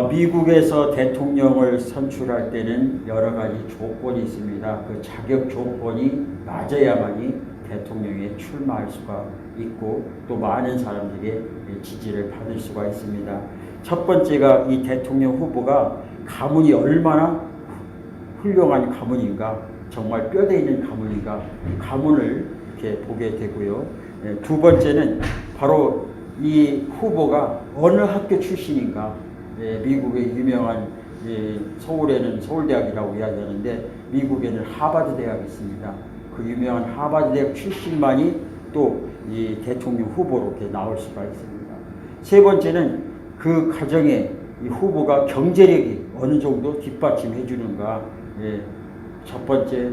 미국에서 대통령을 선출할 때는 여러 가지 조건이 있습니다. 그 자격 조건이 맞아야만이 대통령에 출마할 수가 있고 또 많은 사람들의 지지를 받을 수가 있습니다. 첫 번째가 이 대통령 후보가 가문이 얼마나 훌륭한 가문인가, 정말 뼈대 있는 가문인가, 가문을 이렇게 보게 되고요. 두 번째는 바로 이 후보가 어느 학교 출신인가. 미국의 유명한 서울에는 서울대학이라고 이야기하는데 미국에는 하버드 대학이 있습니다. 그 유명한 하버드 대학 출신만이 또 이 대통령 후보로 이렇게 나올 수가 있습니다. 세 번째는 그 가정의 이 후보가 경제력이 어느 정도 뒷받침해 주는가. 첫 번째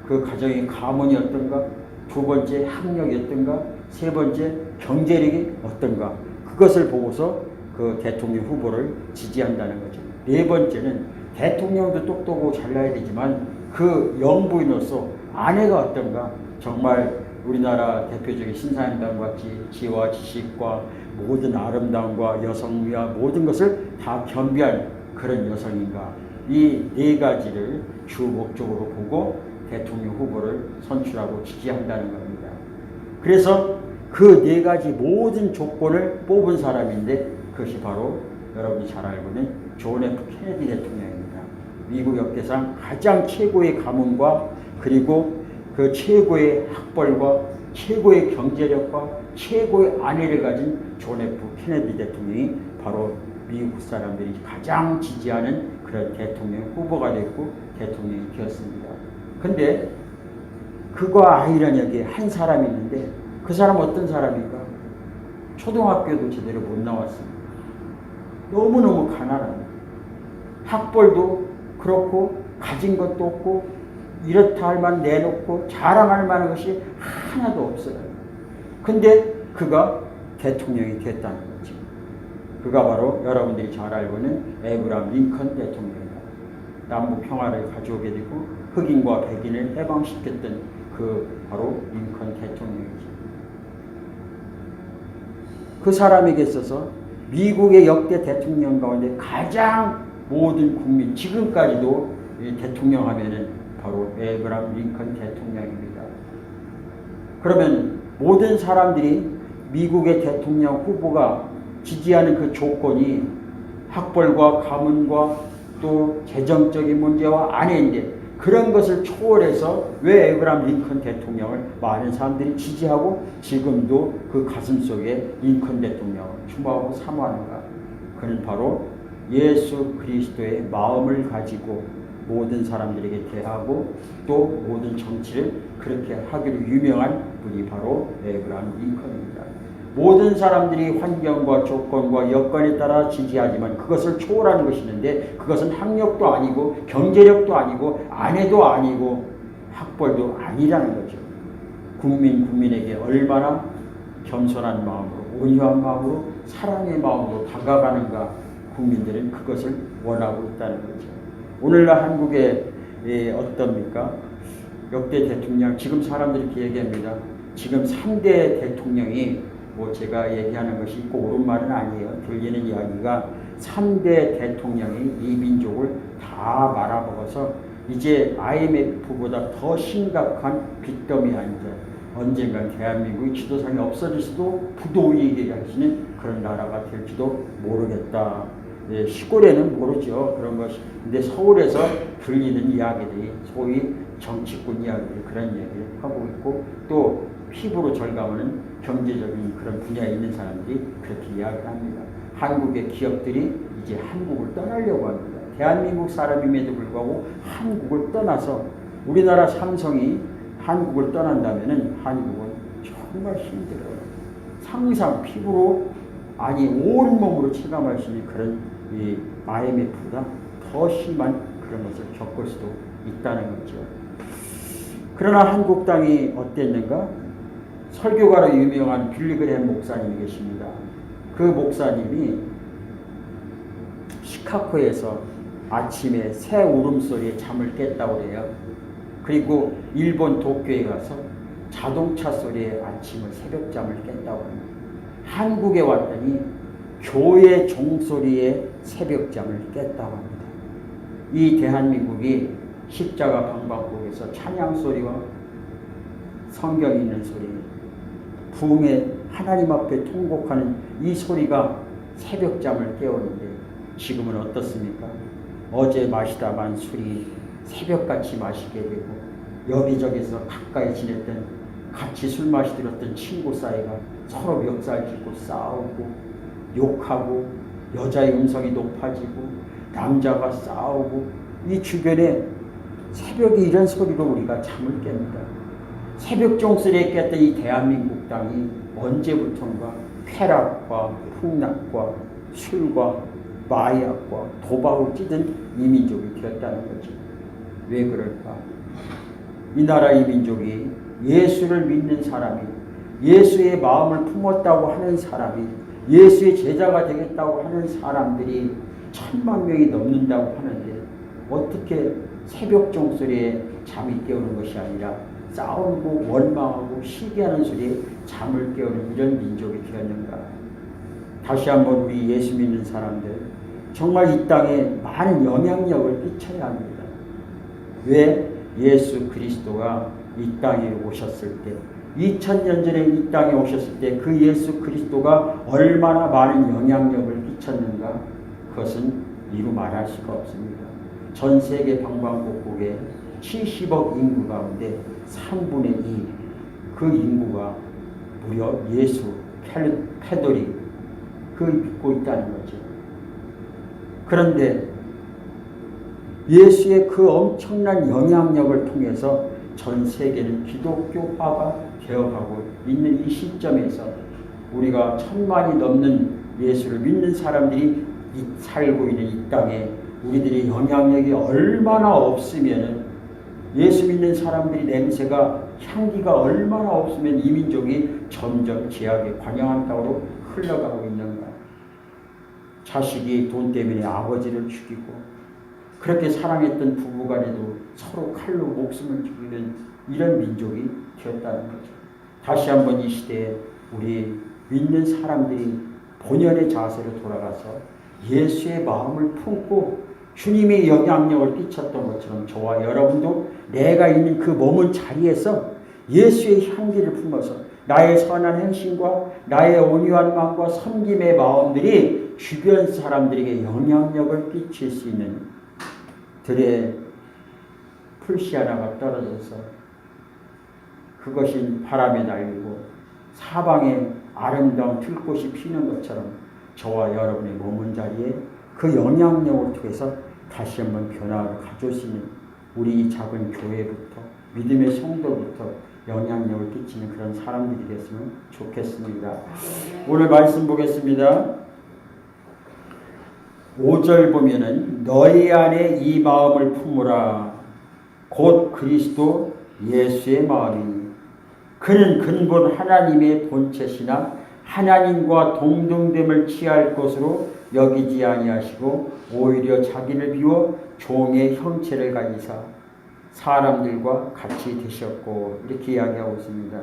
그 가정의 가문이 어떤가, 두 번째 학력이 어떤가, 세 번째 경제력이 어떤가, 그것을 보고서 그 대통령 후보를 지지한다는 거죠. 네 번째는 대통령도 똑똑하고 잘나야 되지만 그 영부인으로서 아내가 어떤가, 정말 우리나라 대표적인 신사임당 같이 지혜와 지식과 모든 아름다움과 여성미와 모든 것을 다 겸비한 그런 여성인가, 이 네 가지를 주 목적으로 보고 대통령 후보를 선출하고 지지한다는 겁니다. 그래서 그 네 가지 모든 조건을 뽑은 사람인데 그것이 바로 여러분이 잘 알고 있는 존 F 케네디 대통령입니다. 미국 역대상 가장 최고의 가문과 그리고 그 최고의 학벌과 최고의 경제력과 최고의 아내를 가진 존 F 케네디 대통령이 바로 미국 사람들이 가장 지지하는 그런 대통령 후보가 됐고 대통령이 되었습니다. 근데 그와 아이러니하게 한 사람이 있는데 그 사람 어떤 사람인가? 초등학교도 제대로 못 나왔습니다. 너무너무 가난합니다. 학벌도 그렇고 가진 것도 없고 이렇다 할 만 내놓고 자랑할 만한 것이 하나도 없어요. 근데 그가 대통령이 됐다는 거죠. 그가 바로 여러분들이 잘 알고 있는 에브라함 링컨 대통령입니다. 남북 평화를 가져오게 되고 흑인과 백인을 해방시켰던 그 바로 링컨 대통령이죠. 그 사람에게 있어서 미국의 역대 대통령 가운데 가장 모든 국민, 지금까지도 대통령 하면은 바로 에브라함 링컨 대통령입니다. 그러면 모든 사람들이 미국의 대통령 후보가 지지하는 그 조건이 학벌과 가문과 또 재정적인 문제와 아내인데 그런 것을 초월해서 왜 에브라함 링컨 대통령을 많은 사람들이 지지하고 지금도 그 가슴속에 링컨 대통령을 추모하고 사모하는가? 그는 바로 예수 그리스도의 마음을 가지고 모든 사람들에게 대하고 또 모든 정치를 그렇게 하기로 유명한 분이 바로 에브라함 링컨입니다. 모든 사람들이 환경과 조건과 여건에 따라 지지하지만 그것을 초월하는 것이 있는데 그것은 학력도 아니고 경제력도 아니고 아내도 아니고 학벌도 아니라는 거죠. 국민에게 얼마나 겸손한 마음으로 온유한 마음으로 사랑의 마음으로 다가가는가, 국민들은 그것을 원하고 있다는 거죠. 오늘날 한국에 어떻습니까? 역대 대통령, 지금 사람들이 이렇게 얘기합니다. 지금 3대 대통령이 뭐 제가 얘기하는 것이 꼭 옳은 말은 아니에요. 들리는 이야기가 3대 대통령이 이 민족을 다 말아먹어서 이제 IMF보다 더 심각한 빚더미에 앉아 언젠간 대한민국의 지도상이 없어질 수도 부도의에게 하시는 그런 나라가 될지도 모르겠다. 시골에는 모르죠. 그런 것이. 근데 서울에서 들리는 이야기들이 소위 정치꾼 이야기들 그런 얘기를 하고 있고 또 피부로 절감하는 경제적인 그런 분야에 있는 사람들이 그렇게 이야기를 합니다. 한국의 기업들이 이제 한국을 떠나려고 합니다. 대한민국 사람임에도 불구하고 한국을 떠나서 우리나라 삼성이 한국을 떠난다면은 한국은 정말 힘들어요. 상상 피부로 아니 온몸으로 체감할 수 있는 그런 이 IMF보다 더 심한 그런 것을 겪을 수도 있다는 거죠. 그러나 한국당이 어땠는가? 설교가로 유명한 빌리그램 목사님이 계십니다. 그 목사님이 시카고에서 아침에 새 울음소리에 잠을 깼다고 해요. 그리고 일본 도쿄에 가서 자동차 소리에 아침을 새벽잠을 깼다고 합니다. 한국에 왔더니 교회 종소리에 새벽잠을 깼다고 합니다. 이 대한민국이 십자가 방방곡에서 찬양 소리와 성경 읽는 소리, 부흥의 하나님 앞에 통곡하는 이 소리가 새벽잠을 깨우는데 지금은 어떻습니까? 어제 마시다만 술이 새벽같이 마시게 되고 여기저기서 가까이 지냈던 같이 술 마시들었던 친구 사이가 서로 멱살 짚고 싸우고 욕하고 여자의 음성이 높아지고 남자가 싸우고 이 주변에 새벽에 이런 소리로 우리가 잠을 깹니다. 새벽 종소리에 깼던 이 대한민국 땅이 언제부턴가 쾌락과 풍락과 술과 마약과 도박을 찌든 이민족이 되었다는 거죠. 왜 그럴까? 이 나라 이민족이 예수를 믿는 사람이, 예수의 마음을 품었다고 하는 사람이, 예수의 제자가 되겠다고 하는 사람들이 1000만 명이 넘는다고 하는데 어떻게 새벽 종소리에 잠이 깨우는 것이 아니라 싸우고 원망하고 시기하는 소리에 잠을 깨우는 이런 민족이 되었는가? 다시 한번 우리 예수 믿는 사람들 정말 이 땅에 많은 영향력을 끼쳐야 합니다. 왜? 예수 그리스도가 이 땅에 오셨을 때 2000년 전에 이 땅에 오셨을 때 그 예수 그리스도가 얼마나 많은 영향력을 끼쳤는가? 그것은 이루 말할 수가 없습니다. 전 세계 방방곡곡에 70억 인구 가운데 3분의 2 그 인구가 무려 예수 캐톨릭 그 믿고 있다는 거죠. 그런데 예수의 그 엄청난 영향력을 통해서 전 세계는 기독교화가 되어가고 있는 이 시점에서 우리가 1000만이 넘는 예수를 믿는 사람들이 살고 있는 이 땅에 우리들의 영향력이 얼마나 없으면 예수 믿는 사람들이 냄새가 향기가 얼마나 없으면 이 민족이 점점 죄악의 관영한 땅으로 흘러가고 있는가. 자식이 돈 때문에 아버지를 죽이고 그렇게 사랑했던 부부간에도 서로 칼로 목숨을 죽이는 이런 민족이 되었다는 거죠. 다시 한번 이 시대에 우리 믿는 사람들이 본연의 자세로 돌아가서 예수의 마음을 품고 주님의 영향력을 끼쳤던 것처럼 저와 여러분도 내가 있는 그 머문 자리에서 예수의 향기를 품어서 나의 선한 행실과 나의 온유한 마음과 섬김의 마음들이 주변 사람들에게 영향력을 끼칠 수 있는 들에 풀씨 하나가 떨어져서 그것이 바람에 날리고 사방에 아름다운 들꽃이 피는 것처럼 저와 여러분의 머문 자리에 그 영향력을 통해서 다시 한번 변화를 가져올 수 있는 우리 작은 교회부터 믿음의 성도부터 영향력을 끼치는 그런 사람들이 됐으면 좋겠습니다. 오늘 말씀 보겠습니다. 5절 보면은 너희 안에 이 마음을 품으라 곧 그리스도 예수의 마음이니 그는 근본 하나님의 본체시나 하나님과 동등됨을 취할 것으로 여기지 아니하시고 오히려 자기를 비워 종의 형체를 가지사 사람들과 같이 되셨고 이렇게 이야기하고 있습니다.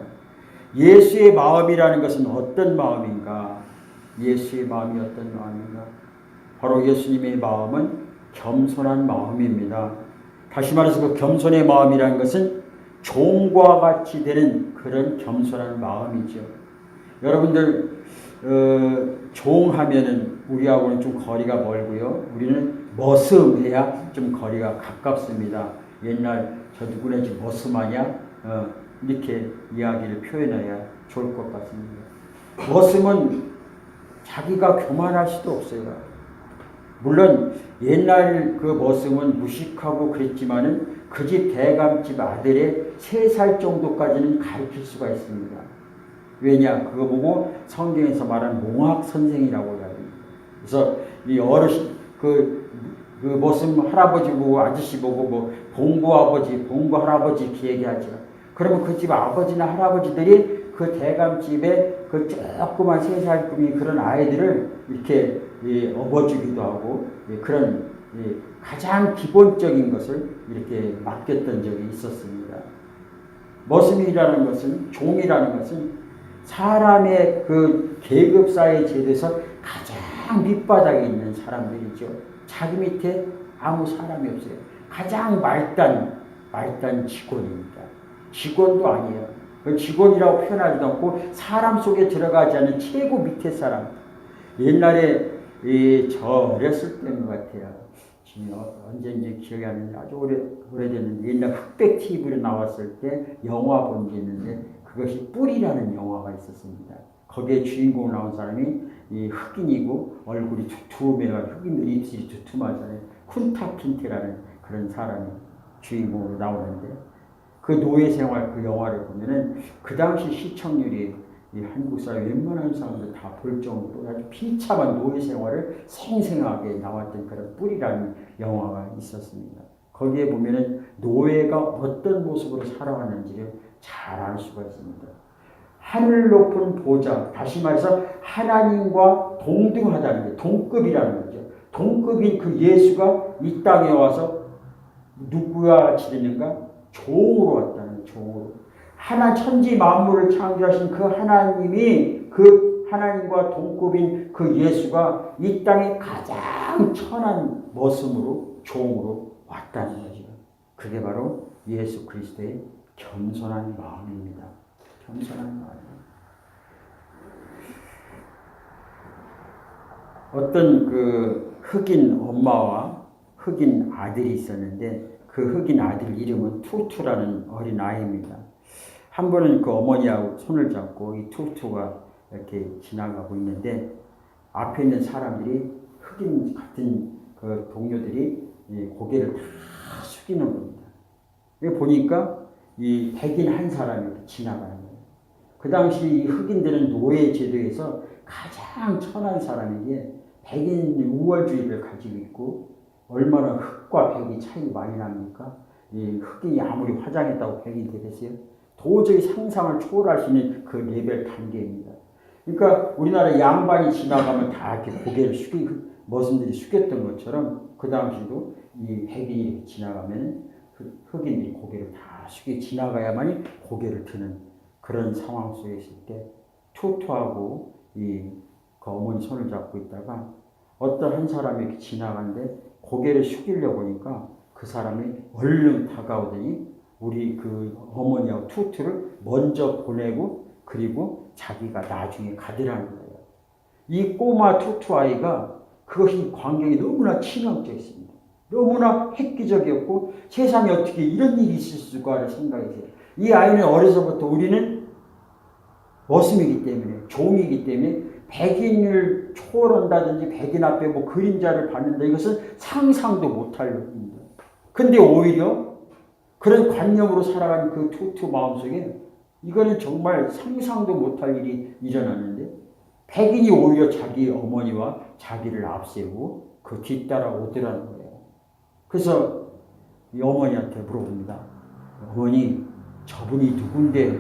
예수의 마음이라는 것은 어떤 마음인가? 예수의 마음이 어떤 마음인가? 바로 예수님의 마음은 겸손한 마음입니다. 다시 말해서 그 겸손의 마음이라는 것은 종과 같이 되는 그런 겸손한 마음이죠. 여러분들 종하면은 우리하고는 좀 거리가 멀고요. 우리는 머슴해야 좀 거리가 가깝습니다. 옛날 저 누구네 집 머슴하냐? 이렇게 이야기를 표현해야 좋을 것 같습니다. 머슴은 자기가 교만할 수도 없어요. 물론 옛날 그 머슴은 무식하고 그랬지만은 그 집 대감집 아들의 3살 정도까지는 가르칠 수가 있습니다. 왜냐? 그거 보고 성경에서 말하는 몽학 선생이라고 합니다. 그래서 이 어르신 그 머슴 할아버지 보고 아저씨 보고 뭐 봉고 아버지, 봉고 할아버지 이렇게 얘기하죠. 그러면 그 집 아버지나 할아버지들이 그 대감집에 그 조그만 3살급이 그런 아이들을 이렇게 업어주기도 하고 그런 가장 기본적인 것을 이렇게 맡겼던 적이 있었습니다. 머슴이라는 것은 종이라는 것은 사람의 그 계급사회 제도에서 가장 가장 밑바닥에 있는 사람들이죠. 자기 밑에 아무 사람이 없어요. 가장 말단 직원입니다. 직원도 아니에요. 직원이라고 표현하지도 않고 사람 속에 들어가지 않은 최고 밑에 사람. 옛날에 저 어렸을 때인 것 같아요. 지금 언제인지 기억이 안 나는데 아주 오래됐는데 옛날 흑백 TV로 나왔을 때 영화 본 게 있는데 그것이 뿔이라는 영화가 있었습니다. 거기에 주인공 나온 사람이 흑인이고 얼굴이 두툼해가 흑인들 입술이 두툼하잖아요. 쿤타 킨테라는 그런 사람이 주인공으로 나오는데 그 노예 생활 그 영화를 보면은 그 당시 시청률이 한국 사회 웬만한 사람들 다 볼 정도로 아주 비참한 노예 생활을 생생하게 나왔던 그런 뿔이라는 영화가 있었습니다. 거기에 보면은 노예가 어떤 모습으로 살아왔는지를 잘 알 수가 있습니다. 하늘 높은 보좌, 다시 말해서 하나님과 동등하다는 게 동급이라는 거죠. 동급인 그 예수가 이 땅에 와서 누구와 지내는가? 종으로 왔다는 종으로. 천지 만물을 창조하신 그 하나님이 그 하나님과 동급인 그 예수가 이 땅에 가장 천한 모습으로 종으로 왔다는 거죠. 그게 바로 예수 그리스도의 겸손한 마음입니다. 겸손한 마음. 어떤 그 흑인 엄마와 흑인 아들이 있었는데 그 흑인 아들 이름은 투투라는 어린 아이입니다. 한 번은 그 어머니하고 손을 잡고 이 투투가 이렇게 지나가고 있는데 앞에 있는 사람들이 흑인 같은 그 동료들이 고개를 다 숙이는 겁니다. 보니까 이 백인 한 사람이 지나가는 거예요. 그 당시 이 흑인들은 노예 제도에서 가장 천한 사람에게 백인 우월주의를 가지고 있고 얼마나 흑과 백이 차이 많이 납니까? 이 흑인이 아무리 화장했다고 백인이 되겠어요? 도저히 상상을 초월할 수 있는 그 레벨 단계입니다. 그러니까 우리나라 양반이 지나가면 다 이렇게 고개를 머슴들이 숙였던 것처럼 그 당시도 이 백인이 지나가면 흑인들이 고개를 다 숙여 지나가야만이 고개를 드는 그런 상황 속에 있을 때 투투하고 그 어머니 손을 잡고 있다가 어떤 한 사람이 이렇게 지나가는데 고개를 숙이려고 하니까 그 사람이 얼른 다가오더니 우리 그 어머니하고 투투를 먼저 보내고 그리고 자기가 나중에 가더라는 거예요. 이 꼬마 투투 아이가 그것이 광경이 너무나 치명적이었습니다. 너무나 획기적이었고 세상에 어떻게 이런 일이 있을 수가 하는 생각이 들어요. 이 아이는 어려서부터 우리는 머슴이기 때문에 종이기 때문에 백인을 초월한다든지 백인 앞에 뭐 그림자를 받는다 이것은 상상도 못할 일입니다. 근데 오히려 그런 관념으로 살아가는 그 투투 마음속에 이거는 정말 상상도 못할 일이 일어났는데 백인이 오히려 자기 어머니와 자기를 앞세우고 그 뒤따라 오더라는 거예요. 그래서 이 어머니한테 물어봅니다. 어머니, 저분이 누군데?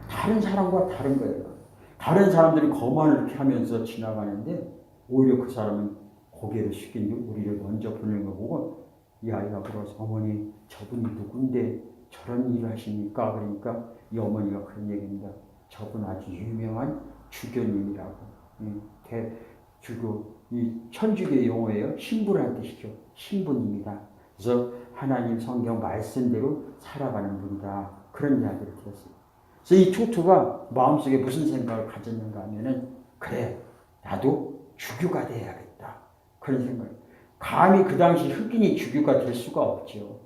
다른 사람과 다른 거예요. 다른 사람들이 거만을 이렇게 하면서 지나가는데 오히려 그 사람은 고개를 숙인 우리를 먼저 보내는 거 보고 이 아이가 물어서 어머니, 저분이 누군데 저런 일을 하십니까? 그러니까 이 어머니가 그런 얘기입니다. 저분 아주 유명한 주교님이라고. 주교, 이 천주교 용어예요. 신부라는 뜻이죠. 신부님이다. 그래서 하나님 성경 말씀대로 살아가는 분이다. 그런 이야기를 들었어요. 그래서 이 투투가 마음속에 무슨 생각을 가졌는가 하면은 그래, 나도 주교가 돼야겠다. 그런 생각. 감히 그 당시 흑인이 주교가 될 수가 없죠.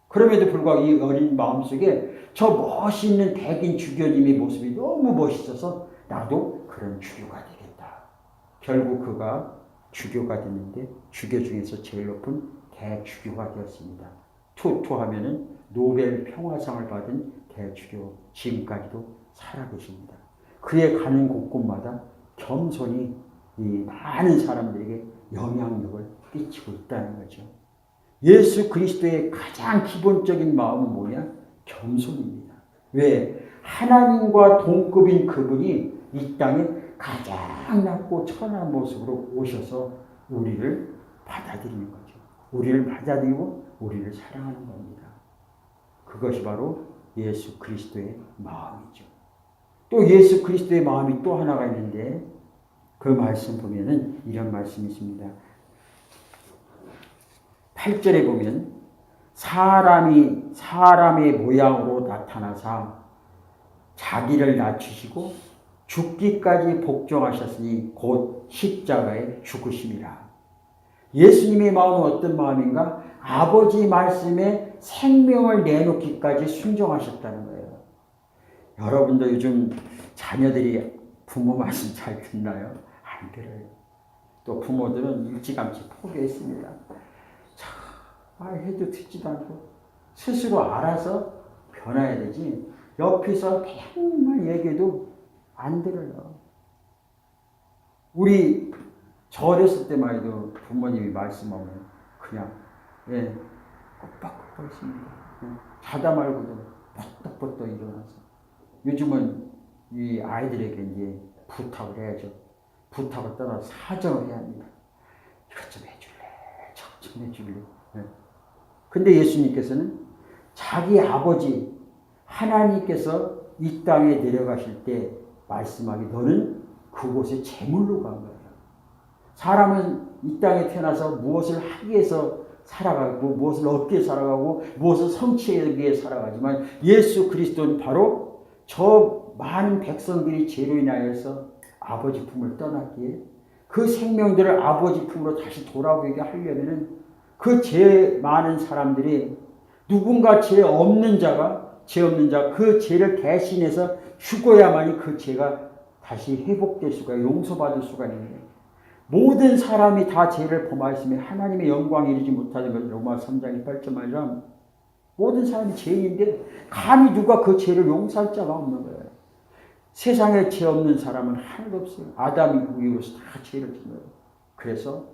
그럼에도 불구하고 이 어린 마음속에 저 멋있는 백인 주교님의 모습이 너무 멋있어서 나도 그런 주교가 되겠다. 결국 그가 주교가 됐는데 주교 중에서 제일 높은 대주교가 되었습니다. 투투하면은 노벨 평화상을 받은 대주교, 지금까지도 살아계십니다. 그의 가는 곳곳마다 겸손히 이 많은 사람들에게 영향력을 끼치고 있다는 거죠. 예수 그리스도의 가장 기본적인 마음은 뭐냐? 겸손입니다. 왜? 하나님과 동급인 그분이 이 땅에 가장 낮고 천한 모습으로 오셔서 우리를 받아들이는 거죠. 우리를 받아들이고 우리를 사랑하는 겁니다. 그것이 바로 예수 그리스도의 마음이죠. 또 예수 그리스도의 마음이 또 하나가 있는데 그 말씀 보면은 이런 말씀이 있습니다. 8절에 보면 사람이 사람의 모양으로 나타나사 자기를 낮추시고 죽기까지 복종하셨으니 곧 십자가에 죽으심이라. 예수님의 마음은 어떤 마음인가? 아버지 말씀에 생명을 내놓기까지 순종하셨다는 거예요. 여러분도 요즘 자녀들이 부모 말씀 잘 듣나요? 안 들어요. 또 부모들은 일찌감치 포기했습니다. 해도 듣지도 않고 스스로 알아서 변해야 되지 옆에서 백만 얘기해도 안 들어요. 저 어렸을 때만 해도 부모님이 말씀하면 그냥 꾹박꾹박 했습니다. 자다 말고도 뻗떡뻗떡 일어나서. 요즘은 이 아이들에게 이제 부탁을 해야죠. 부탁을 떠나 사정을 해야 합니다. 이것 좀 해줄래? 저것 좀 해줄래? 근데 예수님께서는 자기 아버지 하나님께서 이 땅에 내려가실 때 말씀하기 너는 그곳에 제물로 간 거예요. 사람은 이 땅에 태어나서 무엇을 하기 위해서 살아가고 무엇을 얻기 위해 살아가고 무엇을 성취하기 위해 살아가지만 예수 그리스도는 바로 저 많은 백성들이 죄로 인하여서 아버지 품을 떠났기에 그 생명들을 아버지 품으로 다시 돌아오게 하려면은 그 죄 많은 사람들이 누군가 죄 없는 자 그 죄를 대신해서 죽어야만이 그 죄가 다시 회복될 수가 용서받을 수가 있는 거예요. 모든 사람이 다 죄를 범하였으면 하나님의 영광에 이르지 못하는 것 로마 3장 8절 말이랑 모든 사람이 죄인인데 감히 누가 그 죄를 용서할 자가 없는 거예요. 세상에 죄 없는 사람은 하나도 없어요. 아담 이후로서 다 죄를 짓는 거예요. 그래서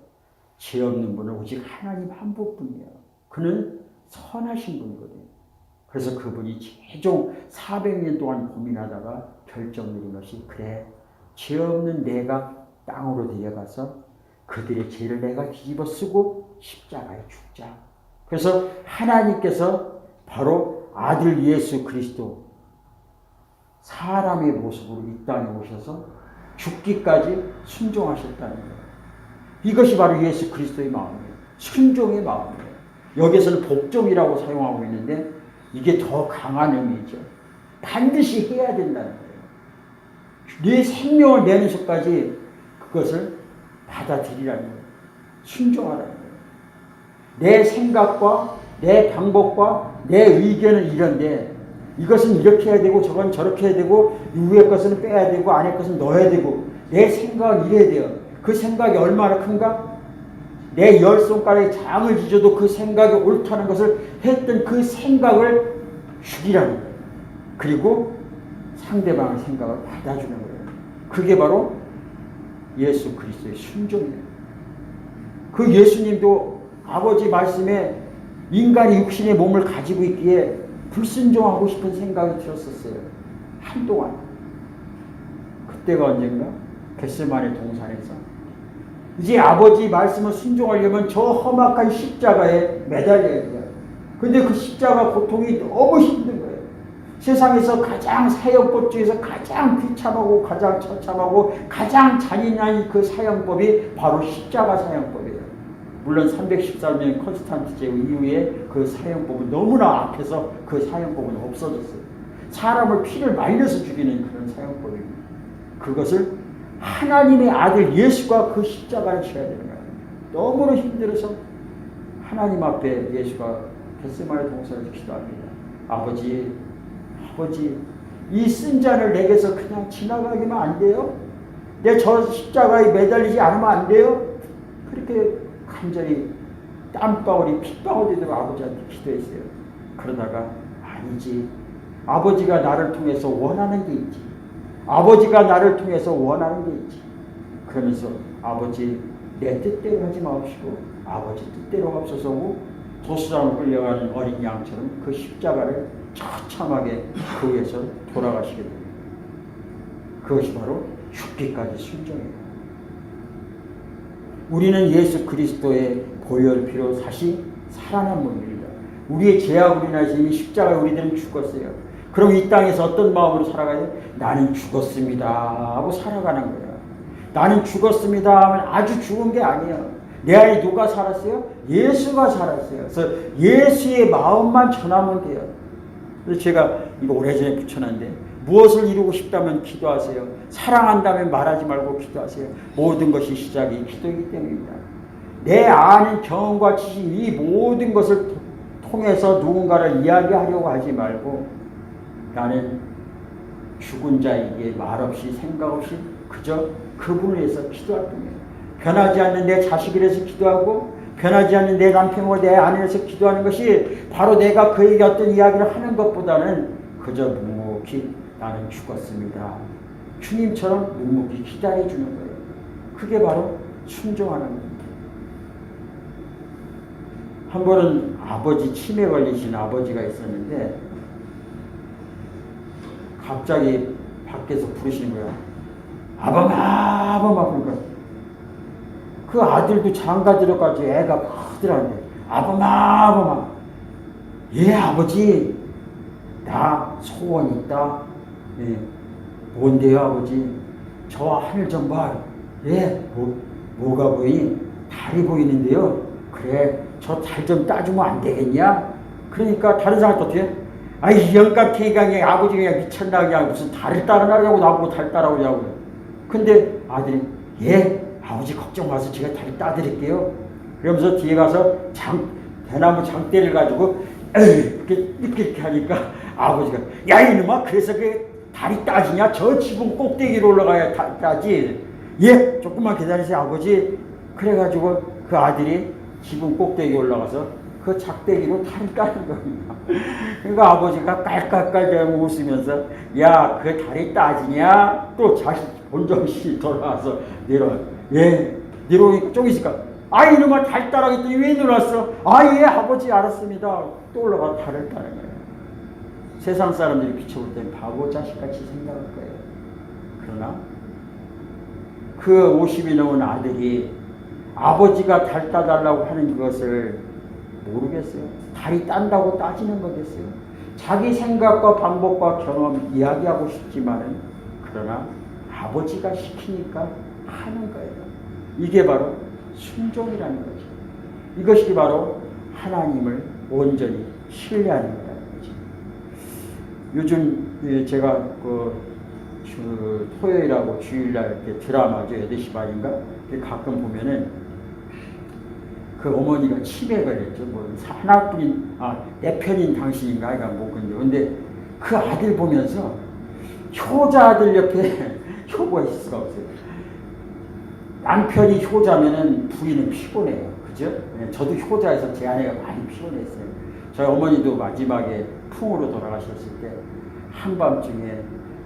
죄 없는 분은 오직 하나님 한 분뿐이에요. 그는 선하신 분이거든요. 그래서 그분이 최종 400년 동안 고민하다가 결정 내린 것이 그래 죄 없는 내가 땅으로 데려가서 그들의 죄를 내가 뒤집어 쓰고 십자가에 죽자. 그래서 하나님께서 바로 아들 예수 그리스도 사람의 모습으로 이 땅에 오셔서 죽기까지 순종하셨다는 거예요. 이것이 바로 예수 그리스도의 마음이에요. 순종의 마음이에요. 여기서는 복종이라고 사용하고 있는데 이게 더 강한 의미죠. 반드시 해야 된다는 거예요. 네 생명을 내는 수까지 그것을 받아들이라는 거예요. 순종하라는 거예요. 내 생각과 내 방법과 내 의견은 이런데 이것은 이렇게 해야 되고 저건 저렇게 해야 되고 위의 것은 빼야 되고 안의 것은 넣어야 되고 내 생각은 이래야 돼요. 그 생각이 얼마나 큰가? 내 열 손가락에 장을 지져도 그 생각이 옳다는 것을 했던 그 생각을 죽이라는 거예요. 그리고 상대방의 생각을 받아주는 거예요. 그게 바로 예수 그리스도의 순종이에요. 그 예수님도 아버지 말씀에 인간이 육신의 몸을 가지고 있기에 불순종하고 싶은 생각이 들었었어요. 한동안. 그때가 언젠가? 겟세마네 동산에서. 이제 아버지 말씀을 순종하려면 저 험악한 십자가에 매달려야 돼요. 근데 그 십자가 고통이 너무 힘든 거예요. 세상에서 가장 사형법 중에서 가장 귀참하고 가장 처참하고 가장 잔인한 그 사형법이 바로 십자가 사형법이에요. 물론 314년 컨스탄티 제국 이후에 그 사형법은 너무나 악해서 그 사형법은 없어졌어요. 사람을 피를 말려서 죽이는 그런 사형법입니다. 그것을 하나님의 아들 예수가 그 십자가를 져야 되는 거예요. 너무나 힘들어서 하나님 앞에 예수가 겟세마네 동산에서 기도합니다. 아버지, 이 쓴 잔을 내게서 그냥 지나가기만 안 돼요? 내 저 십자가에 매달리지 않으면 안 돼요? 그렇게 간절히 땀방울이 핏방울이 되도록 아버지한테 기도했어요. 그러다가 아니지. 아버지가 나를 통해서 원하는 게 있지. 아버지가 나를 통해서 원하는 게 있지. 그러면서 아버지 내 뜻대로 하지 마옵시고 아버지 뜻대로 하옵소서고 도수장을 끌려가는 어린 양처럼 그 십자가를 처참하게 그 위에서 돌아가시게 됩니다. 그것이 바로 죽기까지 순종이에요. 우리는 예수 그리스도의 보혈 피로 다시 살아난 몸입니다. 우리의 죄악으로 인해서 이미 십자가에 우리들은 죽었어요. 그럼 이 땅에서 어떤 마음으로 살아가요? 나는 죽었습니다 하고 살아가는 거예요. 나는 죽었습니다 하면 아주 죽은 게 아니에요. 내 안에 누가 살았어요? 예수가 살았어요. 그래서 예수의 마음만 전하면 돼요. 그래서 제가 이거 오래전에 붙여놨는데 무엇을 이루고 싶다면 기도하세요. 사랑한다면 말하지 말고 기도하세요. 모든 것이 시작이 기도이기 때문입니다. 내 아는 경험과 지식 이 모든 것을 통해서 누군가를 이야기하려고 하지 말고 나는 죽은 자에게 말없이 생각 없이 그저 그분을 위해서 기도할 뿐이에요. 변하지 않는 내 자식을 위해서 기도하고 변하지 않는 내 남편과 내 아내에서 기도하는 것이 바로 내가 그에게 어떤 이야기를 하는 것보다는 그저 묵묵히 나는 죽었습니다. 주님처럼 묵묵히 기다려주는 거예요. 그게 바로 순종하는 겁니다. 한 번은 아버지 치매 걸리신 아버지가 있었는데 갑자기 밖에서 부르시는 거야. 아범아 아범아 부르는 거야. 그 아들도 장가 들어가지 애가 크더라는데 아범아 아범아 예 아버지 나 소원 있다. 예. 뭔데요 아버지? 저 하늘 좀 봐. 예 뭐가 보이니? 달이 보이는데요. 그래 저 달 좀 따주면 안 되겠냐? 그러니까 다른 사람이 어떻게 해? 아이 영감탱이가 그냥 아버지가 그냥 미쳤나 그냥 무슨 달을 따라가려고 나보고 달 따라오냐고. 근데 아들이 예 아버지 걱정 마세요. 제가 달 따드릴게요. 그러면서 뒤에 가서 대나무 장대를 가지고 이렇게 하니까 아버지가 야 이놈아 그래서 그 달이 따지냐? 저 지붕 꼭대기로 올라가야 따지. 예 조금만 기다리세요 아버지. 그래가지고 그 아들이 지붕 꼭대기 올라가서 그 작대기로 달을 따는 겁니다. 그러니까 아버지가 깔깔깔 웃으면서 야 그 달이 따지냐? 또 자식 본정신이 돌아와서 내려오니까 좀 있을까? 아 이놈아 달 따라겠더니 왜 놀았어? 아 예 아버지 알았습니다. 또 올라가 달을 따는 거예요. 세상 사람들이 비춰볼 때는 바보 자식같이 생각할 거예요. 그러나 그 50이 넘은 아들이 아버지가 달 따달라고 하는 것을 모르겠어요. 달이 딴다고 따지는 거겠어요. 자기 생각과 방법과 경험 이야기하고 싶지만은 그러나 아버지가 시키니까 하는 거예요. 이게 바로 순종이라는 거죠. 이것이 바로 하나님을 온전히 신뢰하는 거라는 거죠. 요즘 제가 토요일하고 주일날 드라마죠. 8시 반인가? 가끔 보면은 그 어머니가 치매 걸렸죠. 뭐 하나뿐인 내 편인 당신인가? 근데 그 아들 보면서 효자 아들 옆에 효가 있을 수가 없어요. 남편이 효자면은 부인은 피곤해요. 그죠? 저도 효자에서 제 아내가 많이 피곤했어요. 저희 어머니도 마지막에 풍으로 돌아가셨을 때 한밤중에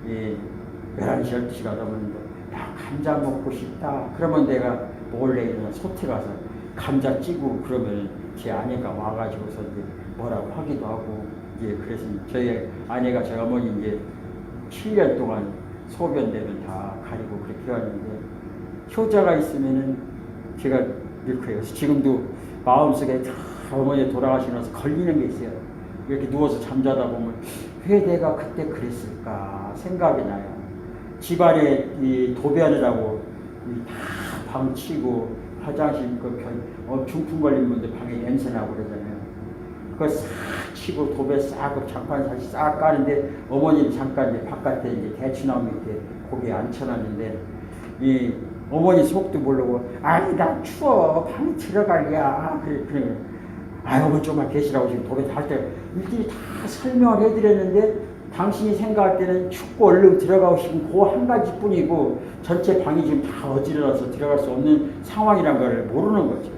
11시, 12시가 넘었는데 야 감자 먹고 싶다. 그러면 내가 몰래 일어나 소태 가서 감자 찌고 그러면 제 아내가 와가지고서 이제 뭐라고 하기도 하고 그래서 저희 아내가 저희 어머니 이제 7년 동안 소변되면 다 가리고 그렇게 해왔는데 효자가 있으면은 제가 늘 그래요. 지금도 마음속에 어머니 돌아가시고 나서 걸리는 게 있어요. 이렇게 누워서 잠자다 보면 왜 내가 그때 그랬을까 생각이 나요. 집안에 이 도배하느라고 다 방 치고 화장실 중풍 걸린 분들 방에 냄새 나고 그러잖아요. 그거 싹 치고 도배 싹 장판 싹 까는데 어머니는 잠깐 이제 바깥에 이제 대추나무 밑에 고개 앉혀놨는데 이 어머니 속도 모르고 아니 나 추워 방에 들어갈랴 그래 어머니 좀만 계시라고 지금 도배 다 할 때 일일이 다 설명을 해드렸는데 당신이 생각할 때는 춥고 얼른 들어가고 싶은 그 한 가지뿐이고 전체 방이 지금 다 어지러워서 들어갈 수 없는 상황이란 걸 모르는 거죠.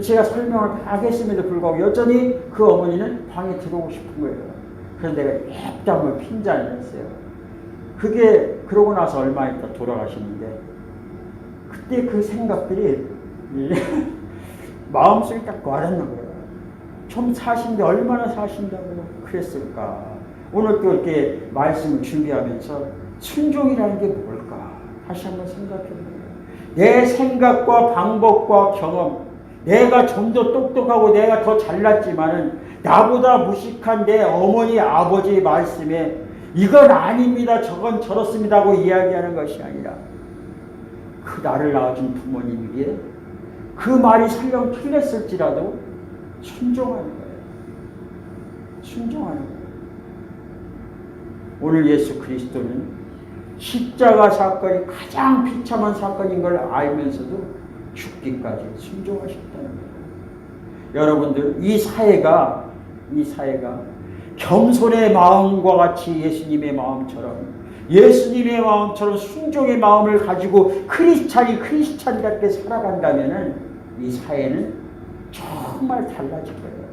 제가 설명을 다 했음에도 불구하고 여전히 그 어머니는 방에 들어오고 싶은 거예요. 그래서 내가 앱담을 핀잔을 했어요. 그게 그러고 나서 얼마 있다 돌아가시는데 그때 그 생각들이 마음속에 딱 와닿는 거예요. 좀 사신데 얼마나 사신다고 그랬을까. 오늘 또 이렇게 말씀을 준비하면서 순종이라는 게 뭘까 다시 한번 생각해 보세요. 내 생각과 방법과 경험, 내가 좀 더 똑똑하고 내가 더 잘났지만은 나보다 무식한 내 어머니 아버지의 말씀에 이건 아닙니다 저건 저렇습니다 하고 이야기하는 것이 아니라 그 나를 낳아준 부모님에게 그 말이 설령 틀렸을지라도 순종하는 거예요. 순종하는 거예요. 오늘 예수 그리스도는 십자가 사건이 가장 비참한 사건인 걸 알면서도 죽기까지 순종하셨다는 거예요. 여러분들, 이 사회가 겸손의 마음과 같이 예수님의 마음처럼 순종의 마음을 가지고 크리스찬답게 살아간다면 이 사회는 정말 달라질 거예요.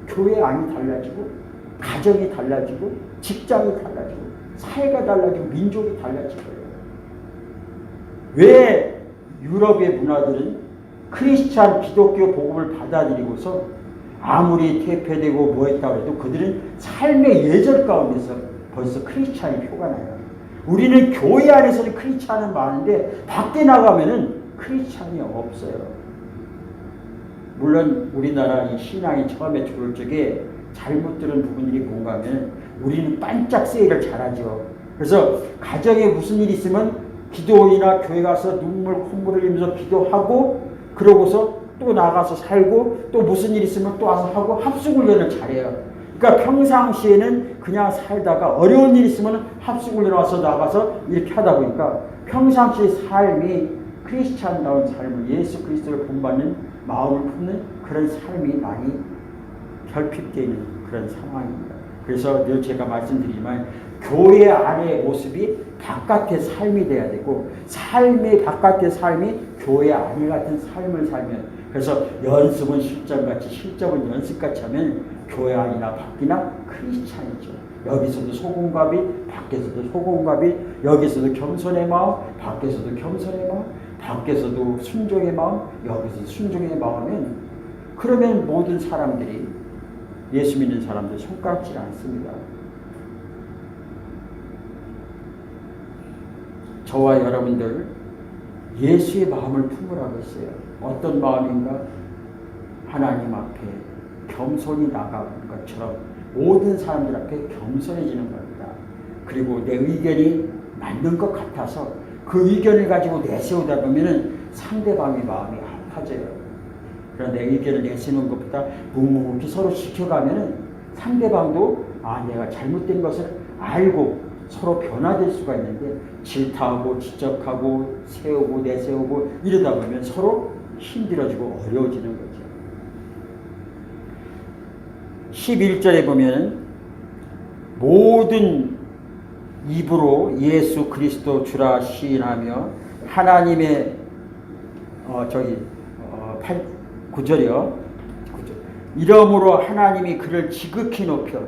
교회 안이 달라지고, 가정이 달라지고, 직장이 달라지고, 사회가 달라지고, 민족이 달라질 거예요. 왜 유럽의 문화들은 크리스찬 기독교 복음을 받아들이고서 아무리 퇴폐되고 뭐했다고 해도 그들은 삶의 예절 가운데서 벌써 크리스찬이 표가 나요. 우리는 교회 안에서는 크리스찬은 많은데 밖에 나가면은 크리스찬이 없어요. 물론 우리나라 이 신앙이 처음에 들어올 적에 잘못 들은 부분들이 뭔가 하면 우리는 반짝 세일을 잘하죠. 그래서 가정에 무슨 일이 있으면 기도원이나 교회 가서 눈물 콧물을 흘리면서 기도하고 그러고서 또 나가서 살고 또 무슨 일 있으면 또 와서 하고 합숙훈련을 잘해요. 그러니까 평상시에는 그냥 살다가 어려운 일 있으면 합숙훈련 와서 나가서 이렇게 하다 보니까 평상시의 삶이 크리스찬다운 삶을 예수 그리스도를 본받는 마음을 품는 그런 삶이 많이 결핍되어 있는 그런 상황입니다. 그래서 늘 제가 말씀드리지만 교회 안의 모습이 바깥의 삶이 돼야 되고 바깥의 삶이 교회 안에 같은 삶을 살면 그래서 연습은 실전같이 실전은 연습같이 하면 교회 안이나 밖이나 크리스찬이죠. 여기서도 소금갑이 밖에서도 소금갑이 여기서도 겸손의 마음 밖에서도 겸손의 마음 밖에서도 순종의 마음 여기서도 순종의 마음은 그러면 모든 사람들이 예수 믿는 사람들 손가락질 않습니다. 저와 여러분들 예수의 마음을 품으라고 했어요. 어떤 마음인가? 하나님 앞에 겸손히 나가는 것처럼 모든 사람들 앞에 겸손해지는 겁니다. 그리고 내 의견이 맞는 것 같아서 그 의견을 가지고 내세우다 보면 상대방의 마음이 아파져요. 그러나 내 의견을 내세우는 것보다 묵묵히 서로 지켜가면 상대방도 내가 잘못된 것을 알고 서로 변화될 수가 있는데 질타하고 지적하고 세우고 내세우고 이러다 보면 서로 힘들어지고 어려워지는 거죠. 11절에 보면 모든 입으로 예수 그리스도 주라 시인하며 하나님의 9절이요. 이러므로 하나님이 그를 지극히 높여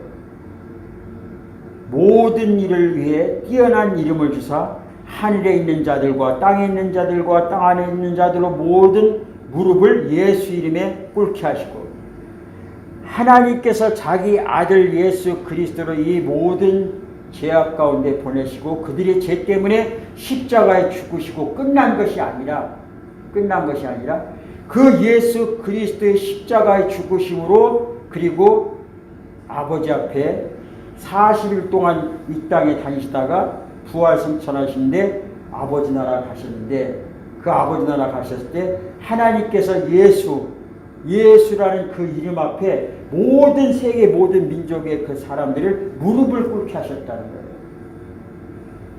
모든 일을 위해 뛰어난 이름을 주사 하늘에 있는 자들과 땅에 있는 자들과 땅 안에 있는 자들로 모든 무릎을 예수 이름에 꿇게 하시고 하나님께서 자기 아들 예수 그리스도로 이 모든 죄악 가운데 보내시고 그들의 죄 때문에 십자가에 죽으시고 끝난 것이 아니라 그 예수 그리스도의 십자가의 죽으심으로 그리고 아버지 앞에 40일 동안 이 땅에 다니시다가 부활승천하신데 아버지 나라 가셨는데 그 아버지 나라 가셨을 때 하나님께서 예수라는 그 이름 앞에 모든 세계 모든 민족의 그 사람들을 무릎을 꿇게 하셨다는 거예요.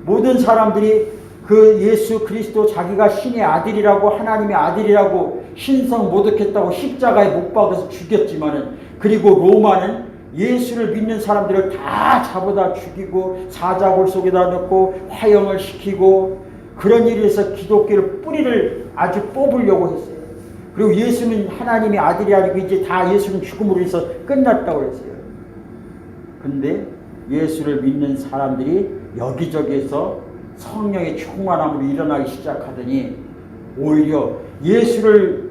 모든 사람들이 그 예수 그리스도 자기가 신의 아들이라고 하나님의 아들이라고 신성 모독했다고 십자가에 못 박아서 죽였지만은 그리고 로마는 예수를 믿는 사람들을 다 잡아다 죽이고 사자골 속에다 넣고 화형을 시키고 그런 일을 해서 기독교의 뿌리를 아주 뽑으려고 했어요. 그리고 예수는 하나님의 아들이 아니고 이제 다 예수는 죽음으로 해서 끝났다고 했어요. 근데 예수를 믿는 사람들이 여기저기에서 성령의 충만함으로 일어나기 시작하더니 오히려 예수를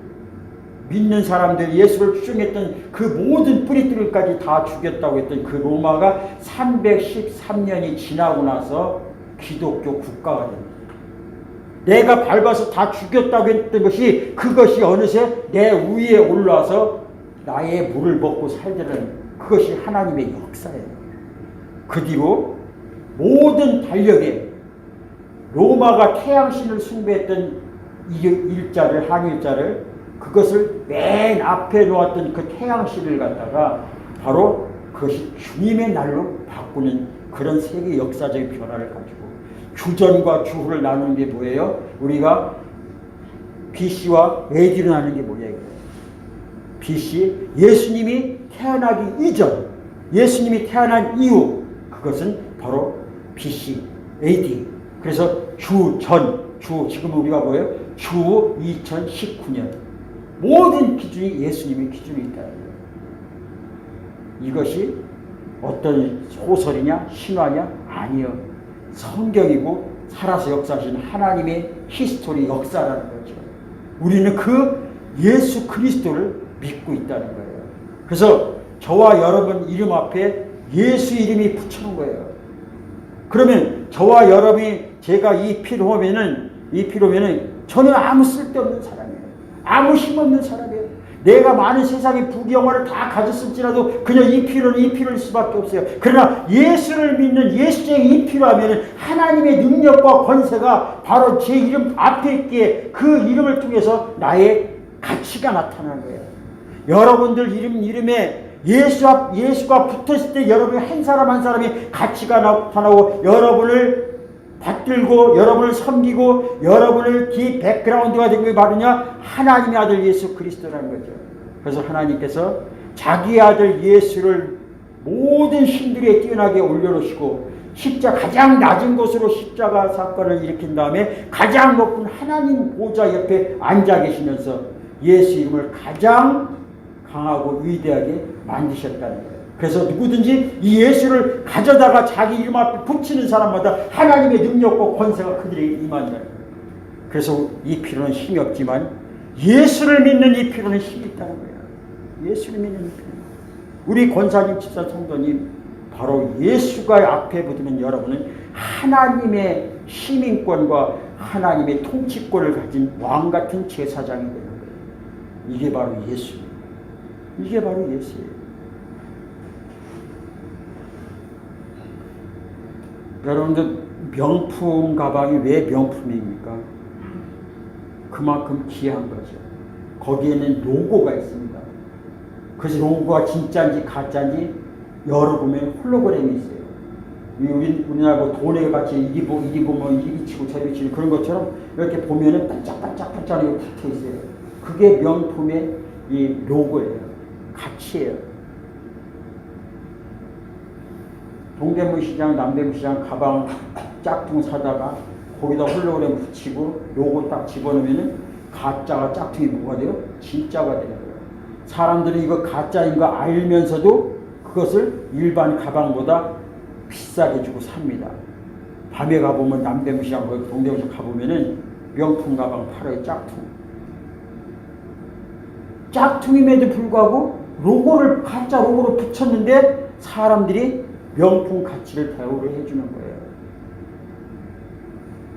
믿는 사람들, 예수를 추종했던 그 모든 뿌리들까지 다 죽였다고 했던 그 로마가 313년이 지나고 나서 기독교 국가가 됩니다. 내가 밟아서 다 죽였다고 했던 것이 그것이 어느새 내 위에 올라와서 나의 물을 먹고 살더라는 그것이 하나님의 역사예요. 그 뒤로 모든 달력에 로마가 태양신을 숭배했던 일자를, 항일자를, 그것을 맨 앞에 놓았던 그 태양신을 갖다가 바로 그것이 주님의 날로 바꾸는 그런 세계 역사적인 변화를 가지고 주전과 주후를 나누는 게 뭐예요? 우리가 BC와 AD로 나누는 게 뭐예요? BC, 예수님이 태어나기 이전, 예수님이 태어난 이후, 그것은 바로 BC, AD. 그래서 지금 우리가 뭐예요? 주 2019년. 모든 기준이 예수님의 기준이 있다. 이것이 어떤 소설이냐, 신화냐? 아니요. 성경이고 살아서 역사하신 하나님의 히스토리 역사라는 거죠. 우리는 그 예수 그리스도를 믿고 있다는 거예요. 그래서 저와 여러분 이름 앞에 예수 이름이 붙여놓은 거예요. 그러면 저와 여러분이 제가 이 피로 오면은 저는 아무 쓸데없는 사람이에요. 아무 힘없는 사람이에요. 내가 많은 세상의 부귀영화를 다 가졌을지라도 그냥 이 피로일 수밖에 없어요. 그러나 예수를 믿는 예수의 이 피로 하면은 하나님의 능력과 권세가 바로 제 이름 앞에 있기에 그 이름을 통해서 나의 가치가 나타나는 거예요. 여러분들 이름에 예수가 붙었을 때 여러분이 한 사람 한 사람이 가치가 나타나고 여러분을 받들고 여러분을 섬기고 여러분을 기 백그라운드가 되고 바르냐? 하나님의 아들 예수 그리스도라는 거죠. 그래서 하나님께서 자기의 아들 예수를 모든 신들에 뛰어나게 올려놓으시고 가장 낮은 곳으로 십자가 사건을 일으킨 다음에 가장 높은 하나님 보좌 옆에 앉아 계시면서 예수 이름을 가장 강하고 위대하게 만드셨다는 거예요. 그래서 누구든지 이 예수를 가져다가 자기 이름 앞에 붙이는 사람마다 하나님의 능력과 권세가 그들에게 임한다는 거예요. 그래서 이 피로는 힘이 없지만 예수를 믿는 이 피로는 힘이 있다는 거예요. 예수를 믿는 이 피로. 우리 권사님, 집사 성도님, 바로 예수가 앞에 붙으면 여러분은 하나님의 시민권과 하나님의 통치권을 가진 왕같은 제사장이 되는 거예요. 이게 바로 예수입니다. 이게 바로 예수예요. 여러분들 명품 가방이 왜 명품입니까? 그만큼 귀한 거죠. 거기에는 로고가 있습니다. 그래서 로고가 진짜인지 가짜인지 열어보면 홀로그램이 있어요. 우리나라 뭐 돈에 같이 이리 보면 이리 비치고 저리 비치고 그런 것처럼 이렇게 보면은 반짝반짝 붙어 있어요. 그게 명품의 이 로고예요. 가치예요. 동대문시장, 남대문시장 가방 짝퉁 사다가 거기다 홀로그램 붙이고 로고 딱 집어넣으면 가짜가 짝퉁이 뭐가 돼요? 진짜가 되는 거예요. 사람들이 이거 가짜인 거 알면서도 그것을 일반 가방보다 비싸게 주고 삽니다. 밤에 가보면 남대문시장, 동대문시장 가보면은 명품 가방 팔아요. 짝퉁임에도 불구하고 가짜 로고를 붙였는데 사람들이 명품 가치를 대우를 해주는 거예요.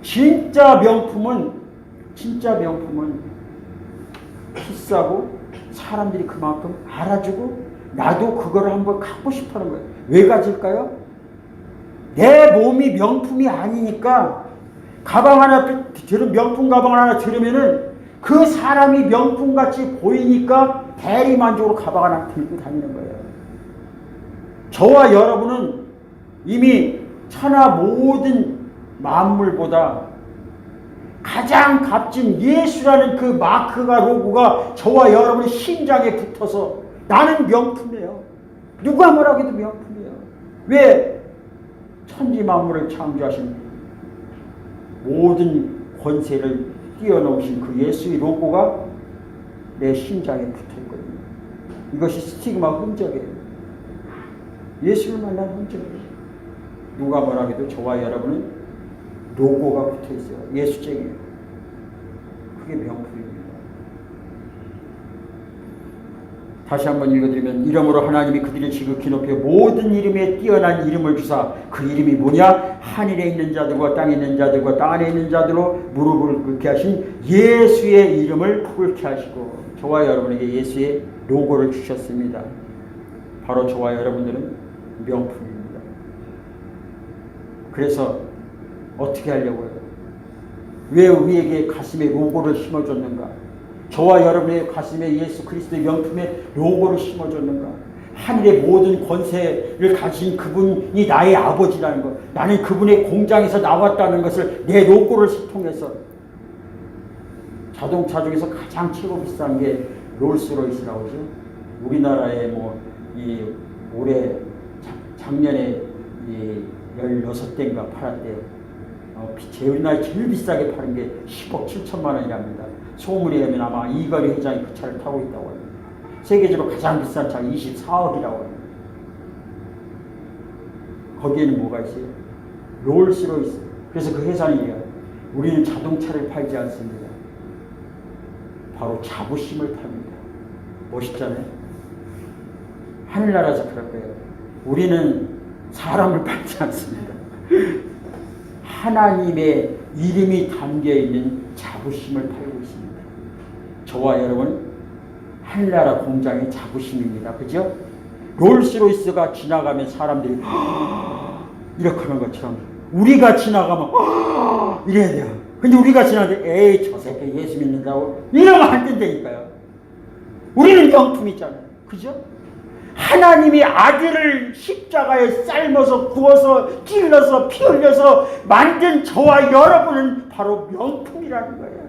진짜 명품은 비싸고 사람들이 그만큼 알아주고 나도 그거를 한번 갖고 싶어 하는 거예요. 왜 가질까요? 내 몸이 명품이 아니니까 명품 가방 하나 들으면은 그 사람이 명품같이 보이니까 대리만족으로 가방 하나 들고 다니는 거예요. 저와 여러분은 이미 천하 모든 만물보다 가장 값진 예수라는 그 마크가 로고가 저와 여러분의 심장에 붙어서 나는 명품이에요. 누가 뭐라고 해도 명품이에요. 왜? 천지 만물을 창조하신 모든 권세를 뛰어넘으신 그 예수의 로고가 내 심장에 붙어있거든요. 이것이 스티그마 흔적이에요. 예수를 만난 흔적이에요. 누가 뭐라고 해도 저와 여러분은 로고가 붙어있어요. 예수쟁이에요. 그게 명품입니다. 다시 한번 읽어드리면 이름으로 하나님이 그들을 지극히 높여 모든 이름에 뛰어난 이름을 주사 그 이름이 뭐냐? 하늘에 있는 자들과 땅에 있는 자들과 땅 안에 있는 자들로 무릎을 꿇게 하신 예수의 이름을 꿇게 하시고 저와 여러분에게 예수의 로고를 주셨습니다. 바로 저와 여러분들은 명품입니다. 그래서 어떻게 하려고요? 왜 우리에게 가슴에 로고를 심어줬는가? 저와 여러분의 가슴에 예수 그리스도의 명품에 로고를 심어줬는가? 하늘의 모든 권세를 가진 그분이 나의 아버지라는 것, 나는 그분의 공장에서 나왔다는 것을 내 로고를 통해서. 자동차 중에서 가장 최고 비싼 게 롤스로이스라고 하죠. 우리나라에 올해 작년에 16대인가 팔았대요. 우리나라에 제일 비싸게 파는 게 10억 7천만 원이랍니다. 소문에 의하면 아마 이거리 회장이 그 차를 타고 있다고 합니다. 세계적으로 가장 비싼 차가 24억이라고 합니다. 거기에는 뭐가 있어요? 롤스로이스. 그래서 그 회사는 우리는 자동차를 팔지 않습니다. 바로 자부심을 팝니다. 멋있잖아요. 하늘나라에서 그럴 거예요. 우리는 사람을 팔지 않습니다. 하나님의 이름이 담겨있는 자부심을 팔고 있습니다. 저와 여러분 하늘나라 공장의 자부심입니다. 그죠? 롤스로이스가 지나가면 사람들이 이렇게 하는 것처럼 우리가 지나가면 이래야 돼요. 근데 우리가 지나가는데 에이 저 새끼 예수 믿는다고 이러면 안 된다니까요. 우리는 명품이잖아요. 그죠? 하나님이 아들을 십자가에 삶아서 구워서 찔러서 피 흘려서 만든 저와 여러분은 바로 명품이라는 거예요.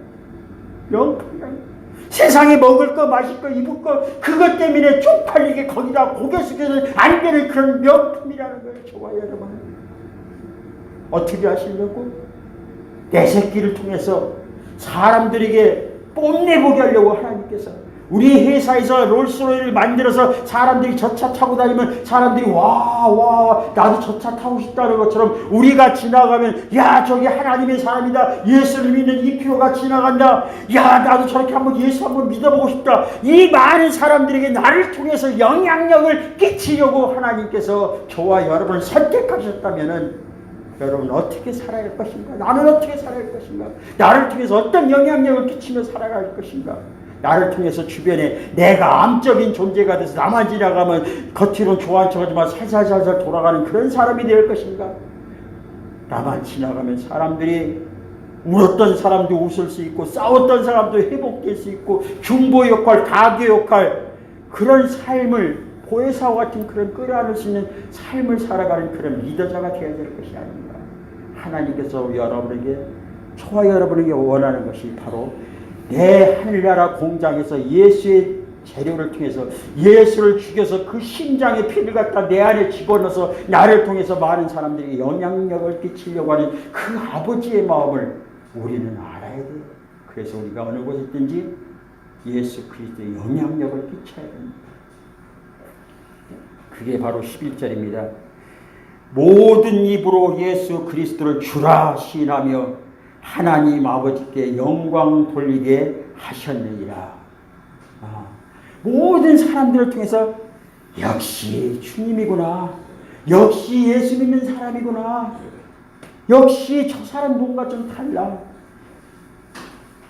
명품이라는 거예요. 세상에 먹을 거 마실 거 입을 거 그것 때문에 쪽팔리게 거기다 고개 숙여서는 안 되는 그런 명품이라는 거예요. 저와 여러분은 어떻게 하시려고? 내 새끼를 통해서 사람들에게 뽐내보게 하려고 하나님께서 우리 회사에서 롤스로이스를 만들어서 사람들이 저 차 타고 다니면 사람들이 와 나도 저 차 타고 싶다는 것처럼 우리가 지나가면 야 저기 하나님의 사람이다. 예수를 믿는 이 피로가 지나간다. 야 나도 저렇게 한번 예수 한번 믿어보고 싶다. 이 많은 사람들에게 나를 통해서 영향력을 끼치려고 하나님께서 저와 여러분을 선택하셨다면은 여러분 어떻게 살아야 할 것인가? 나는 어떻게 살아야 할 것인가? 나를 통해서 어떤 영향력을 끼치며 살아갈 것인가? 나를 통해서 주변에 내가 암적인 존재가 돼서 나만 지나가면 겉으로는 좋아한 척하지만 살살살살 돌아가는 그런 사람이 될 것인가? 나만 지나가면 사람들이 울었던 사람도 웃을 수 있고 싸웠던 사람도 회복될 수 있고 중보 역할, 가교 역할 그런 삶을 보혜사와 같은 그런 끌어안을 수 있는 삶을 살아가는 그런 리더자가 되어야 될 것이 아닙니다. 하나님께서 여러분에게 저와 여러분에게 원하는 것이 바로 내 하늘나라 공장에서 예수의 재료를 통해서 예수를 죽여서 그 심장의 피를 갖다 내 안에 집어넣어서 나를 통해서 많은 사람들에게 영향력을 끼치려고 하는 그 아버지의 마음을 우리는 알아야 돼요. 그래서 우리가 어느 곳에 있든지 예수 그리스도의 영향력을 끼쳐야 됩니다. 그게 바로 11절입니다. 모든 입으로 예수 그리스도를 주라 시인하며 하나님 아버지께 영광 돌리게 하셨느니라. 모든 사람들을 통해서 역시 주님이구나. 역시 예수 믿는 사람이구나. 역시 저 사람 뭔가 좀 달라.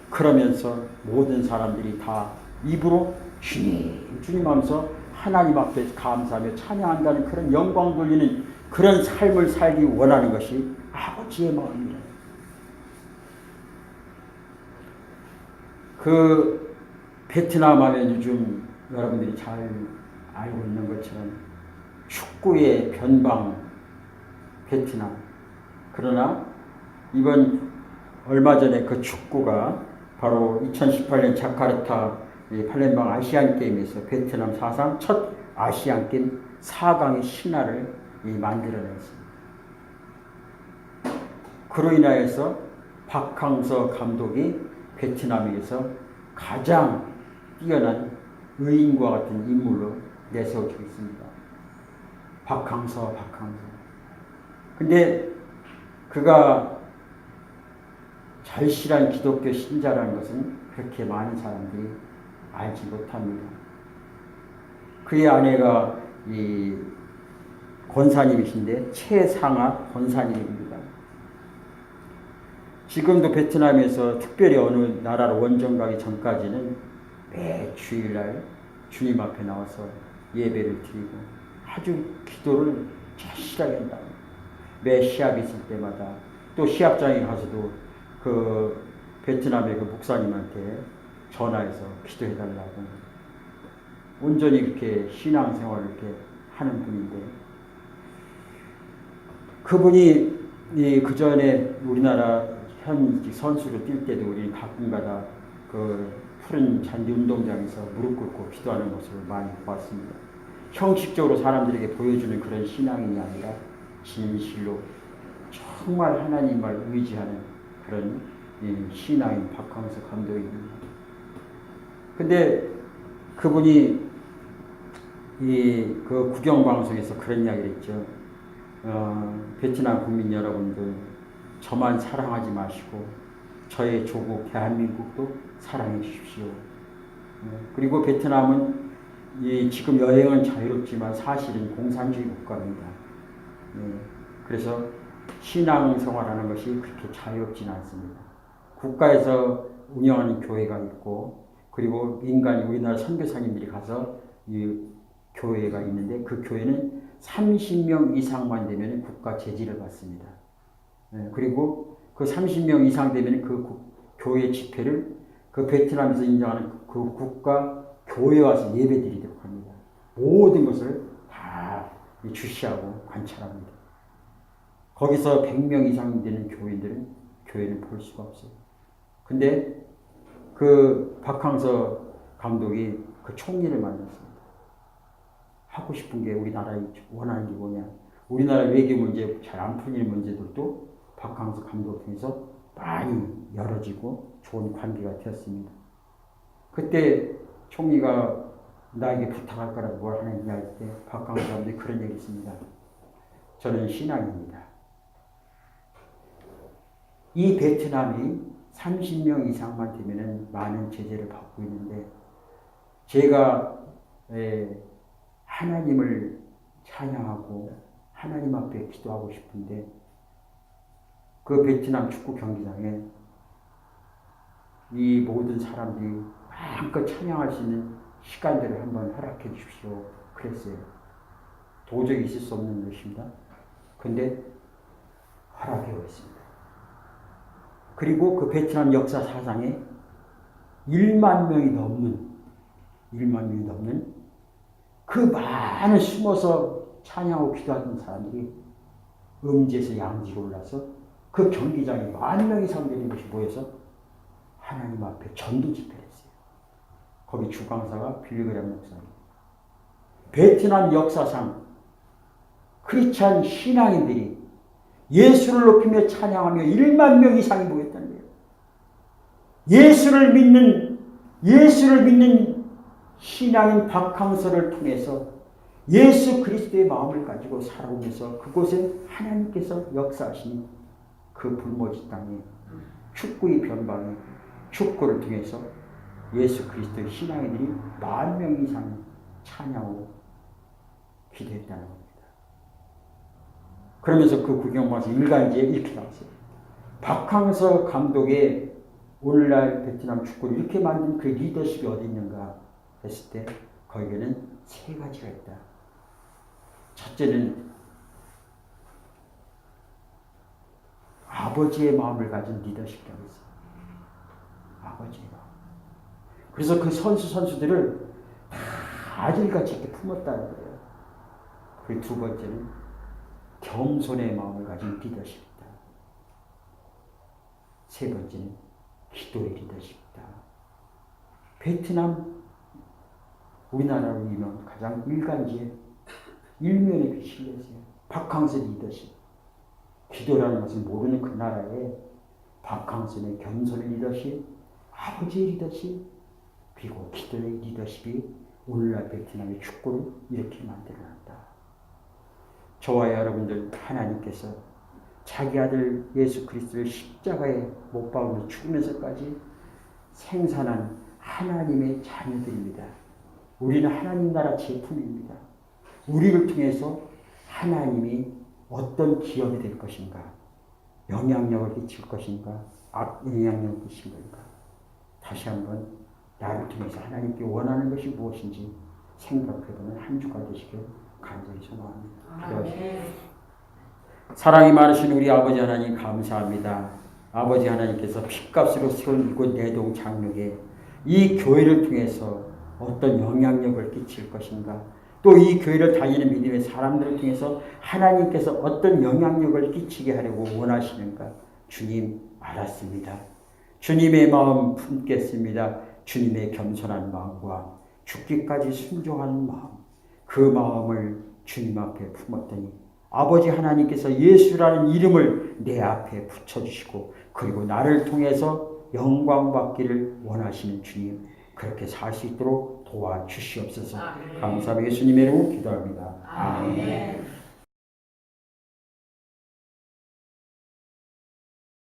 그러면서 모든 사람들이 다 입으로 주님 하면서 하나님 앞에 감사하며 찬양한다는 그런 영광 돌리는 그런 삶을 살기 원하는 것이 아버지의 마음입니다. 그 베트남 하면 요즘 여러분들이 잘 알고 있는 것처럼 축구의 변방 베트남. 그러나 이번 얼마 전에 그 축구가 바로 2018년 자카르타 팔렘방 아시안게임에서 베트남 사상 첫 아시안게임 4강의 신화를 만들어냈습니다. 그로 인하여서 박항서 감독이 베트남에서 가장 뛰어난 의인과 같은 인물로 내세워지고 있습니다. 박항서. 근데 그가 절실한 기독교 신자라는 것은 그렇게 많은 사람들이 알지 못합니다. 그의 아내가 이 권사님이신데 최상아 권사님입니다. 지금도 베트남에서 특별히 어느 나라로 원정 가기 전까지는 매 주일날 주님 앞에 나와서 예배를 드리고 아주 기도를 절실하게 한다. 매 시합이 있을 때마다 또 시합장에 가서도 그 베트남의 그 목사님한테 전화해서 기도해달라고. 온전히 이렇게 신앙생활을 이렇게 하는 분인데, 그분이 그 전에 우리나라 현 선수로 뛸 때도 우리 가끔가다 그 푸른 잔디 운동장에서 무릎 꿇고 기도하는 모습을 많이 봤습니다. 형식적으로 사람들에게 보여주는 그런 신앙이 아니라 진실로 정말 하나님을 의지하는 그런 신앙인 박항서 감독입니다. 근데 그분이 그 국영방송에서 그런 이야기를 했죠. 베트남 국민 여러분들, 저만 사랑하지 마시고 저의 조국 대한민국도 사랑해 주십시오. 그리고 베트남은 지금 여행은 자유롭지만 사실은 공산주의 국가입니다. 그래서 신앙생활하는 것이 그렇게 자유롭지는 않습니다. 국가에서 운영하는 교회가 있고, 그리고 민간이 우리나라 선교사님들이 가서 이 교회가 있는데, 그 교회는 30명 이상만 되면 국가 제지를 받습니다. 그리고 그 30명 이상 되면 그 교회 집회를 그 베트남에서 인정하는 그 국가 교회에 와서 예배드리도록 합니다. 모든 것을 다 주시하고 관찰합니다. 거기서 100명 이상 되는 교회는 볼 수가 없어요. 근데 그 박항서 감독이 그 총리를 만났습니다. 하고 싶은 게, 우리나라에 원하는 게 뭐냐. 우리나라 외교 문제 잘 안 풀리는 문제들도 박항서 감독 통해서 많이 열어지고 좋은 관계가 되었습니다. 그때 총리가 나에게 부탁할 거라고 뭘 하는 이야기 때 박항서 감독이 그런 얘기 했습니다. 저는 신앙입니다. 이 베트남이 30명 이상만 되면 많은 제재를 받고 있는데, 제가 하나님을 찬양하고 하나님 앞에 기도하고 싶은데, 그 베트남 축구 경기장에 이 모든 사람들이 마음껏 찬양할 수 있는 시간들을 한번 허락해 주십시오. 그랬어요. 도저히 있을 수 없는 것입니다. 근데 허락해 왔습니다. 그리고 그 베트남 역사 사상에 1만 명이 넘는 그 많은 숨어서 찬양하고 기도하는 사람들이 음지에서 양지로 올라서 그 경기장에 10,000명 이상 되는 것이 모여서 하나님 앞에 전도 집회를 했어요. 거기 주강사가 빌리그램 목사입니다. 베트남 역사상 크리스찬 신앙인들이 예수를 높이며 찬양하며 1만 명 이상이 모였다는 거예요. 예수를 믿는 신앙인 박항서를 통해서 예수 그리스도의 마음을 가지고 살아오면서 그곳에 하나님께서 역사하신 그 불모지 땅에 축구의 변방에 축구를 통해서 예수 그리스도의 신앙인들이 10,000명 이상 찬양하고 기도했다는 겁니다. 그러면서 그 구경방에서 일간지에 이렇게 나왔어요. 박항서 감독의 오늘날 베트남 축구를 이렇게 만든 그 리더십이 어디 있는가 했을 때 거기에는 3가지가 있다. 첫째는 아버지의 마음을 가진 리더십이라고 했어요. 아버지의 마음. 그래서 그 선수들을 다 아들같이 이렇게 품었다는 거예요. 그리고 2번째는 겸손의 마음을 가진 리더십이다. 3번째는 기도의 리더십이다. 베트남, 우리나라로 이면 가장 일간지에 일면에 그 실렸어요. 박항서 리더십. 기도라는 것을 모르는 그 나라에 박항서의 겸손의 리더십, 아버지의 리더십, 그리고 기도의 리더십이 오늘날 베트남의 축구를 이렇게 만들어놨다. 저와 여러분들, 하나님께서 자기 아들 예수 그리스도를 십자가에 못 박으며 죽으면서까지 생산한 하나님의 자녀들입니다. 우리는 하나님 나라 제품입니다. 우리를 통해서 하나님이 어떤 기업이 될 것인가, 영향력을 끼칠 것인가, 악영향력을 끼칠 것인가, 다시 한번 나를 통해서 하나님께 원하는 것이 무엇인지 생각해보는 한 주가 되시길 간절히 소망합니다. 기도하시죠. 사랑이 많으신 우리 아버지 하나님 감사합니다. 아버지 하나님께서 핏값으로 세운 이곳 내동 장로에 이 교회를 통해서 어떤 영향력을 끼칠 것인가, 또 이 교회를 다니는 믿음의 사람들을 통해서 하나님께서 어떤 영향력을 끼치게 하려고 원하시는가, 주님 알았습니다. 주님의 마음 품겠습니다. 주님의 겸손한 마음과 죽기까지 순종하는 마음, 그 마음을 주님 앞에 품었더니 아버지 하나님께서 예수라는 이름을 내 앞에 붙여주시고, 그리고 나를 통해서 영광받기를 원하시는 주님, 그렇게 살 수 있도록 도와주시옵소서. 감사하며 예수님의 이름으로 기도합니다. 아멘.